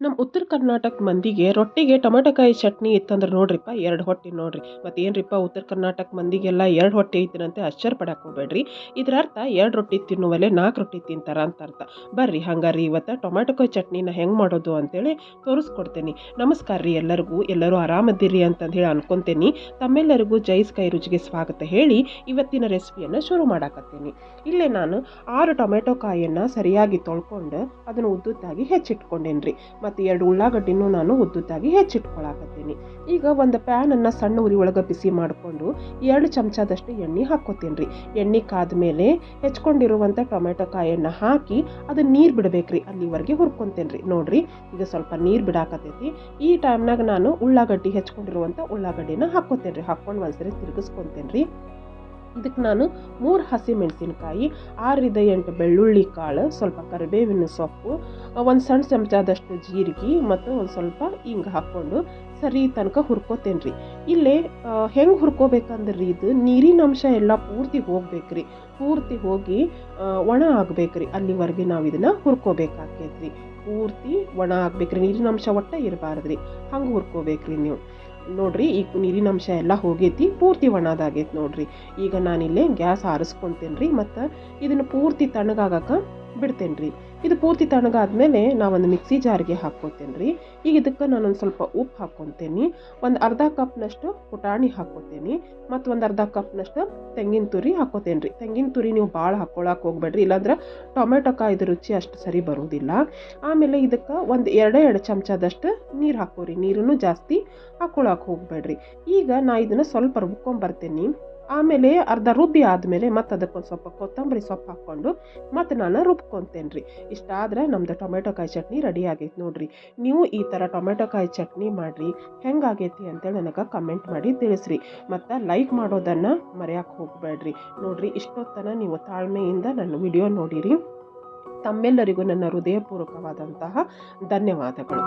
ನಮ್ಮ ಉತ್ತರ ಕರ್ನಾಟಕ ಮಂದಿಗೆ ರೊಟ್ಟಿಗೆ ಟೊಮೆಟೊಕಾಯಿ ಚಟ್ನಿ ಇತ್ತಂದ್ರೆ ನೋಡ್ರಿಪ್ಪ 2 ಹೊಟ್ಟೆ ನೋಡ್ರಿ. ಮತ್ತೇನ್ರಿಪ್ಪ ಉತ್ತರ ಕರ್ನಾಟಕ ಮಂದಿಗೆಲ್ಲ 2 ಹೊಟ್ಟೆ ಐತಿನಂತೆ ಆಶ್ಚರ್ಯ ಪಡಕ್ಕೆ ಹೋಗ್ಬೇಡ್ರಿ. ಇದ್ರ ಅರ್ಥ 2 ರೊಟ್ಟಿ ತಿನ್ನುವಲ್ಲೇ 4 ರೊಟ್ಟಿ ತಿಂತಾರ ಅಂತ ಅರ್ಥ. ಬರ್ರಿ ಹಂಗಾರಿ ಇವತ್ತು ಟೊಮೆಟೊಕಾಯಿ ಚಟ್ನಿನ ಹೆಂಗೆ ಮಾಡೋದು ಅಂತೇಳಿ ತೋರಿಸ್ಕೊಡ್ತೇನೆ. ನಮಸ್ಕಾರ ರೀ ಎಲ್ಲರಿಗೂ. ಎಲ್ಲರೂ ಆರಾಮದಿರಿ ಅಂತಂದು ಹೇಳಿ ಅನ್ಕೊತೇನೆ. ತಮ್ಮೆಲ್ಲರಿಗೂ ಜೈಸ್ ಕೈ ರುಚಿಗೆ ಸ್ವಾಗತ ಹೇಳಿ ಇವತ್ತಿನ ರೆಸಿಪಿಯನ್ನು ಶುರು ಮಾಡಾಕತ್ತೀನಿ. ಇಲ್ಲೇ ನಾನು 6 ಟೊಮೆಟೊ ಕಾಯನ್ನು ಸರಿಯಾಗಿ ತೊಳ್ಕೊಂಡು ಅದನ್ನು ಉದ್ದುದ್ದಾಗಿ ಹೆಚ್ಚಿಟ್ಕೊಂಡೇನ್ರಿ. ಮತ್ತು 2 ಉಳ್ಳಾಗಡ್ಡಿನೂ ನಾನು ಉದ್ದುದ್ದಾಗಿ ಹೆಚ್ಚಿಟ್ಕೊಳಕತ್ತೀನಿ. ಈಗ ಒಂದು ಪ್ಯಾನನ್ನು ಸಣ್ಣ ಉರಿ ಒಳಗೆ ಬಿಸಿ ಮಾಡಿಕೊಂಡು 2 ಚಮಚದಷ್ಟು ಎಣ್ಣೆ ಹಾಕ್ಕೋತೀನಿ ರೀ. ಎಣ್ಣೆ ಕಾದ್ಮೇಲೆ ಹೆಚ್ಕೊಂಡಿರುವಂಥ ಟೊಮೆಟೊ ಕಾಯನ್ನು ಹಾಕಿ ಅದನ್ನ ನೀರು ಬಿಡಬೇಕ್ರಿ. ಅಲ್ಲಿವರೆಗೆ ಹುರ್ಕೊತೇನೆ ರೀ. ನೋಡ್ರಿ ಈಗ ಸ್ವಲ್ಪ ನೀರು ಬಿಡಾಕತ್ತೈತಿ. ಈ ಟೈಮ್ನಾಗ ನಾನು ಉಳ್ಳಾಗಡ್ಡಿ ಹೆಚ್ಕೊಂಡಿರುವಂಥ ಉಳ್ಳಾಗಡ್ಡಿನ ಹಾಕ್ಕೋತೇನೆ ರೀ. ಹಾಕ್ಕೊಂಡು ಒಂದ್ಸರಿ ತಿರುಗಿಸ್ಕೊತೇನೆ ರೀ. ಇದಕ್ಕೆ ನಾನು 3 ಹಸಿ ಮೆಣಸಿನ್ಕಾಯಿ, 6-8 ಬೆಳ್ಳುಳ್ಳಿ ಕಾಳು, ಸ್ವಲ್ಪ ಕರಿಬೇವಿನ ಸೊಪ್ಪು, ಒಂದು ಸಣ್ಣ ಚಮಚದಷ್ಟು ಜೀರಿಗೆ ಮತ್ತು ಒಂದು ಸ್ವಲ್ಪ ಹಿಂಗೆ ಹಾಕ್ಕೊಂಡು ಸರಿ ತನಕ ಹುರ್ಕೋತೇನೆ ರೀ. ಇಲ್ಲೇ ಹೆಂಗೆ ಹುರ್ಕೋಬೇಕಂದ್ರೆ ಇದು ನೀರಿನ ಅಂಶ ಎಲ್ಲ ಪೂರ್ತಿ ಹೋಗ್ಬೇಕ್ರಿ. ಪೂರ್ತಿ ಹೋಗಿ ಒಣ ಆಗ್ಬೇಕ್ರಿ. ಅಲ್ಲಿವರೆಗೆ ನಾವು ಇದನ್ನು ಹುರ್ಕೋಬೇಕಾಕೈತ್ರಿ. ಪೂರ್ತಿ ಒಣ ಆಗ್ಬೇಕ್ರಿ. ನೀರಿನ ಅಂಶ ಒಟ್ಟ ಇರಬಾರ್ದ್ರಿ. ಹಂಗೆ ಹುರ್ಕೋಬೇಕ್ರಿ ನೀವು. ನೋಡ್ರಿ ಈಗ ನೀರಿನ ಅಂಶ ಎಲ್ಲ ಹೋಗೈತಿ, ಪೂರ್ತಿ ಒಣದಾಗೈತಿ ನೋಡ್ರಿ. ಈಗ ನಾನಿಲ್ಲೇ ಗ್ಯಾಸ್ ಆರಿಸ್ಕೊತೇನೆ ರೀ. ಮತ್ತು ಇದನ್ನು ಪೂರ್ತಿ ತಣ್ಣಗಾಗಕ್ಕೆ ಬಿಡ್ತೇನೆ ರೀ. ಇದು ಪೂರ್ತಿ ತಣ್ಣಗಾದ್ಮೇಲೆ ನಾವೊಂದು ಮಿಕ್ಸಿ ಜಾರಿಗೆ ಹಾಕ್ಕೋತೇನೆ ರೀ. ಈಗ ಇದಕ್ಕೆ ನಾನೊಂದು ಸ್ವಲ್ಪ ಉಪ್ಪು ಹಾಕ್ಕೊತೇನೆ. ಒಂದು ಅರ್ಧ ಕಪ್ನಷ್ಟು ಪುಟಾಣಿ ಹಾಕ್ಕೋತೇನೆ. ಮತ್ತು ಒಂದು ಅರ್ಧ ಕಪ್ನಷ್ಟು ತೆಂಗಿನ ತುರಿ ಹಾಕ್ಕೋತೇನೆ ರೀ. ತೆಂಗಿನ ತುರಿ ನೀವು ಭಾಳ ಹಾಕ್ಕೊಳಕ್ಕೆ ಹೋಗ್ಬೇಡ್ರಿ, ಇಲ್ಲಾಂದ್ರೆ ಟೊಮೆಟೊ ಕಾಯ್ದು ರುಚಿ ಅಷ್ಟು ಸರಿ ಬರೋದಿಲ್ಲ. ಆಮೇಲೆ ಇದಕ್ಕೆ ಒಂದು 2 ಚಮಚದಷ್ಟು ನೀರು ಹಾಕೋರಿ. ನೀರನ್ನು ಜಾಸ್ತಿ ಹಾಕ್ಕೊಳಕ್ಕೆ ಹೋಗ್ಬೇಡ್ರಿ. ಈಗ ನಾ ಇದನ್ನು ಸ್ವಲ್ಪ ರುಬ್ಕೊಂಬರ್ತೇನೆ. ಆಮೇಲೆ ಅರ್ಧ ರುಬ್ಬಿ ಆದಮೇಲೆ ಮತ್ತು ಅದಕ್ಕೊಂದು ಸ್ವಲ್ಪ ಕೊತ್ತಂಬರಿ ಸೊಪ್ಪು ಹಾಕ್ಕೊಂಡು ಮತ್ತು ನಾನು ರುಬ್ಕೊತೇನೆ ರೀ. ಇಷ್ಟಾದ್ರೆ ನಮ್ಮದು ಟೊಮೆಟೊಕಾಯಿ ಚಟ್ನಿ ರೆಡಿ ಆಗೈತೆ ನೋಡ್ರಿ. ನೀವು ಈ ಥರ ಟೊಮೆಟೊಕಾಯಿ ಚಟ್ನಿ ಮಾಡಿರಿ. ಹೆಂಗಾಗೈತಿ ಅಂತೇಳಿ ನನಗೆ ಕಮೆಂಟ್ ಮಾಡಿ ತಿಳಿಸ್ರಿ. ಮತ್ತು ಲೈಕ್ ಮಾಡೋದನ್ನು ಮರೆಯೋಕ್ಕೆ ಹೋಗಬೇಡ್ರಿ. ನೋಡ್ರಿ ಇಷ್ಟೊತ್ತನ ನೀವು ತಾಳ್ಮೆಯಿಂದ ನನ್ನ ವಿಡಿಯೋ ನೋಡಿರಿ. ತಮ್ಮೆಲ್ಲರಿಗೂ ನನ್ನ ಹೃದಯಪೂರ್ವಕವಾದಂತಹ ಧನ್ಯವಾದಗಳು.